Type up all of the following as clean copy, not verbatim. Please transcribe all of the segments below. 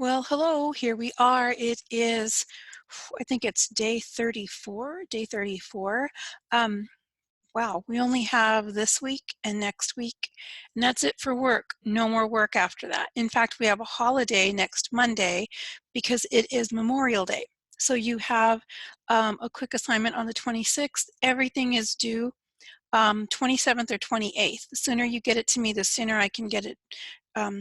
Well, hello, here we are. It is, I think it's day 34, day 34. Um, wow, we only have this week and next week, and that's it for work. No more work after that. In fact, we have a holiday next Monday because it is Memorial Day. So you have a quick assignment on the 26th. Everything is due 27th or 28th. The sooner you get it to me, the sooner I can get it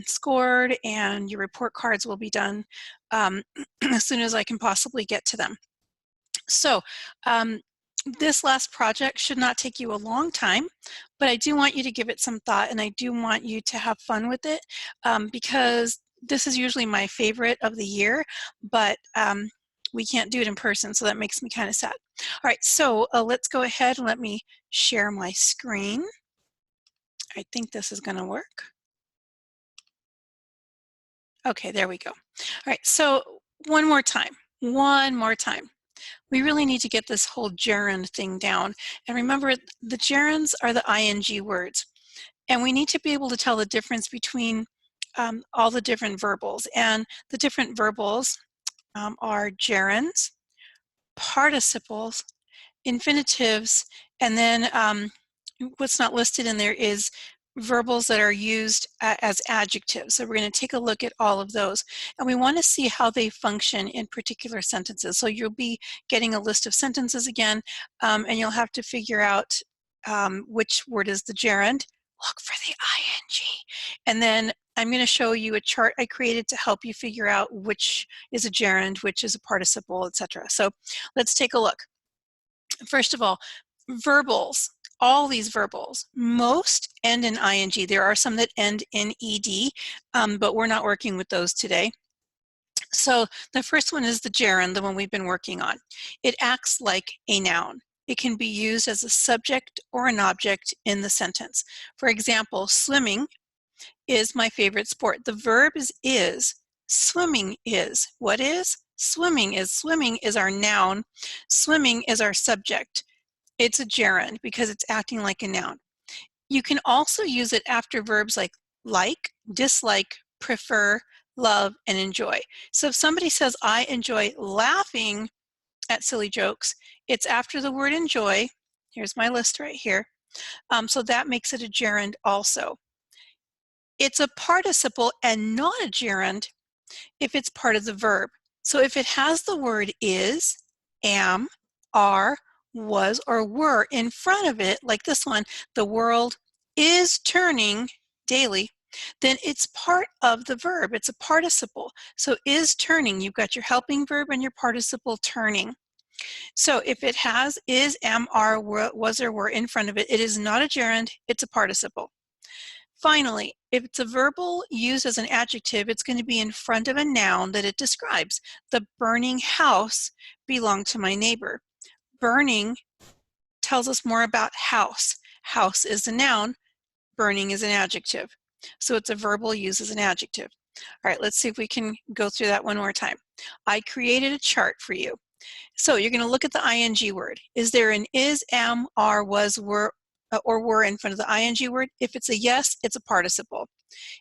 scored, and your report cards will be done um, as soon as I can possibly get to them. So this last project should not take you a long time, but I do want you to give it some thought, and I do want you to have fun with it because this is usually my favorite of the year, but we can't do it in person, so that makes me kind of sad. All right, so let's go ahead and let me share my screen. I think this is going to work. Okay, there we go. All right, so one more time. We really need to get this whole gerund thing down. And remember, the gerunds are the ing words. And we need to be able to tell the difference between all the different verbals. And the different verbals are gerunds, participles, infinitives, and then what's not listed in there is verbals that are used as adjectives. So we're going to take a look at all of those, and we want to see how they function in particular sentences. So you'll be getting a list of sentences again, and you'll have to figure out which word is the gerund. Look for the ing. And then I'm going to show you a chart I created to help you figure out which is a gerund, which is a participle, etc. So let's take a look. First of all, verbals. All these verbals, most end in ing. There are some that end in ed, but we're not working with those today. So the first one is the gerund, the one we've been working on. It acts like a noun. It can be used as a subject or an object in the sentence. For example, swimming is my favorite sport. The verb is. Swimming is. What is? Swimming is. Swimming is our noun. Swimming is our subject. It's a gerund because it's acting like a noun. You can also use it after verbs like, dislike, prefer, love, and enjoy. So if somebody says, I enjoy laughing at silly jokes, it's after the word enjoy. Here's my list right here. So that makes it a gerund also. It's a participle and not a gerund if it's part of the verb. So if it has the word is, am, are, was, or were in front of it, like this one, the world is turning daily, then it's part of the verb. It's a participle. So is turning, you've got your helping verb and your participle turning. So if it has is, am, are, was, or were in front of it, it is not a gerund, it's a participle. Finally, if it's a verbal used as an adjective, it's going to be in front of a noun that it describes. The burning house belonged to my neighbor. Burning tells us more about house. House is a noun, burning is an adjective. So it's a verbal used as an adjective. All right, let's see if we can go through that one more time. I created a chart for you. So you're going to look at the ing word. Is there an is, am, are, was, were, or were in front of the ing word? If it's a yes, it's a participle.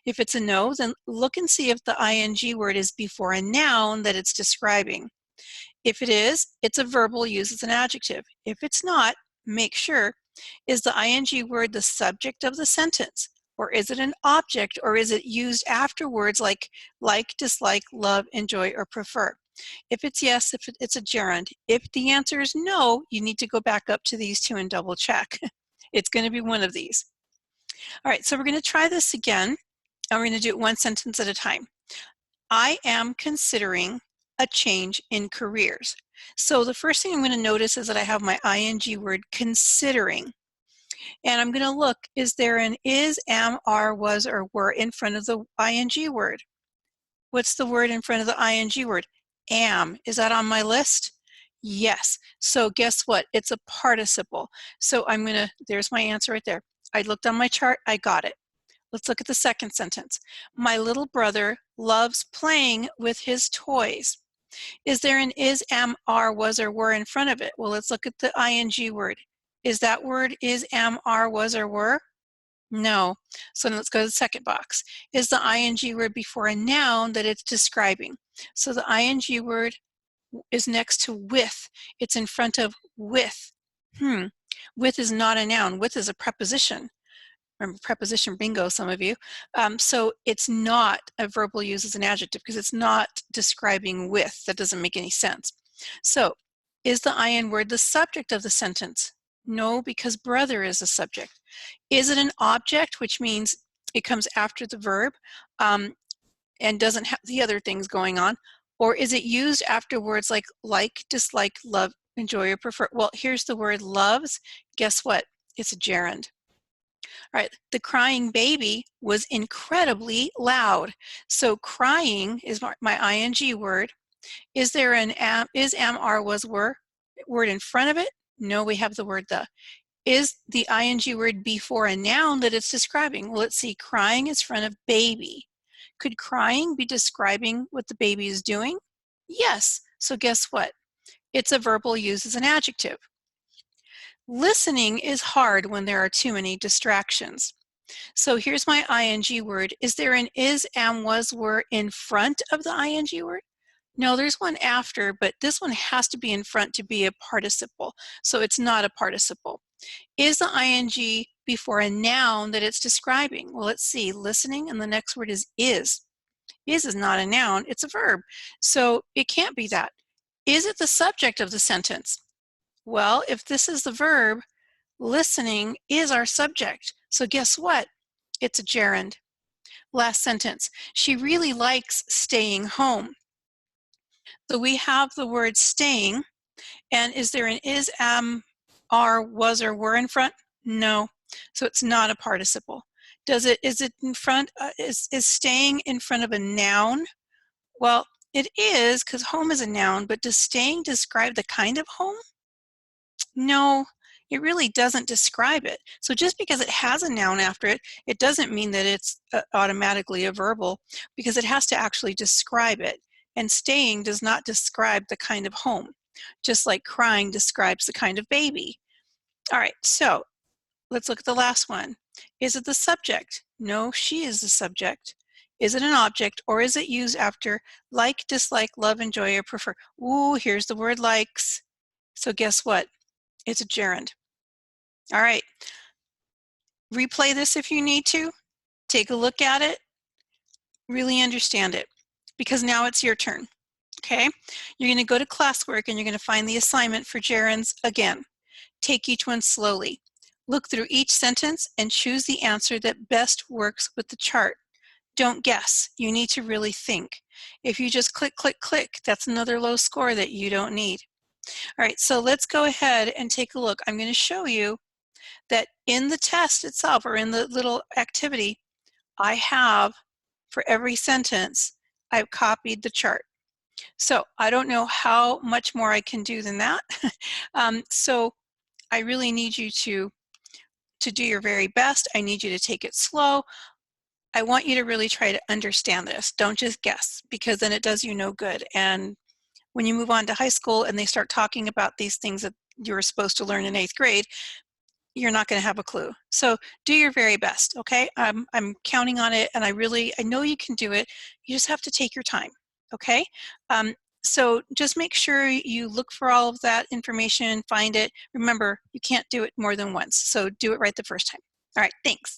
If it's a no, then look and see if the ing word is before a noun that it's describing. If it is, it's a verbal used as an adjective. If it's not, make sure, is the ing word the subject of the sentence? Or is it an object, or is it used after words like, dislike, love, enjoy, or prefer? If it's yes, if it's a gerund. If the answer is no, you need to go back up to these two and double check. It's going to be one of these. All right, so we're going to try this again, and we're going to do it one sentence at a time. I am considering a change in careers. So the first thing I'm going to notice is that I have my ing word considering. And I'm going to look, is there an is, am, are, was, or were in front of the ing word? What's the word in front of the ing word? Am. Is that on my list? Yes. So guess what? It's a participle. So I'm going to, there's my answer right there. I looked on my chart, I got it. Let's look at the second sentence. My little brother loves playing with his toys. Is there an is, am, are, was, or were in front of it? Well, let's look at the ing word. Is that word is, am, are, was, or were? No. So let's go to the second box. Is the ing word before a noun that it's describing? So the ing word is next to with. It's in front of with. With is not a noun. With is a preposition. Remember preposition bingo, some of you. So it's not a verbal used as an adjective because it's not describing with. That doesn't make any sense. So is the in word the subject of the sentence? No, because brother is a subject. Is it an object, which means it comes after the verb and doesn't have the other things going on? Or is it used after words like, dislike, love, enjoy, or prefer? Well, here's the word loves. Guess what? It's a gerund. All right, the crying baby was incredibly loud. So crying is my ing word. Is there an am, are, was, were word in front of it? No, we have the word the. Is the ing word before a noun that it's describing? Well, let's see, crying is front of baby. Could crying be describing what the baby is doing? Yes. So guess what? It's a verbal used as an adjective. Listening is hard when there are too many distractions. So here's my ing word. Is there an is, am, was, were in front of the ing word? No, there's one after, but this one has to be in front to be a participle. So it's not a participle. Is the ing before a noun that it's describing? Well, let's see. Listening, and the next word is is. Is not a noun, it's a verb. So it can't be that. Is it the subject of the sentence? Well, if this is the verb, listening is our subject. So guess what? It's a gerund. Last sentence. She really likes staying home. So we have the word staying, and is there an is, am, are, was, or were in front? No. So it's not a participle. Is it in front, is staying in front of a noun? Well, it is, because home is a noun, but does staying describe the kind of home? No, it really doesn't describe it. So just because it has a noun after it, it doesn't mean that it's automatically a verbal, because it has to actually describe it. And staying does not describe the kind of home, just like crying describes the kind of baby. All right, so let's look at the last one. Is it the subject? No, she is the subject. Is it an object, or is it used after like, dislike, love, enjoy, or prefer? Ooh, here's the word likes. So guess what? It's a gerund. All right. Replay this if you need to. Take a look at it. Really understand it, because now it's your turn. Okay? You're going to go to classwork and you're going to find the assignment for gerunds again. Take each one slowly. Look through each sentence and choose the answer that best works with the chart. Don't guess. You need to really think. If you just click, click, click, that's another low score that you don't need. All right, so let's go ahead and take a look. I'm going to show you that in the test itself, or in the little activity, I have, for every sentence, I've copied the chart. So I don't know how much more I can do than that. So I really need you to do your very best. I need you to take it slow. I want you to really try to understand this. Don't just guess, because then it does you no good. And when you move on to high school and they start talking about these things that you were supposed to learn in 8th grade, you're not going to have a clue. So do your very best, okay? I'm counting on it, and I know you can do it. You just have to take your time, okay? So just make sure you look for all of that information, find it. Remember, you can't do it more than once, so do it right the first time. All right, thanks.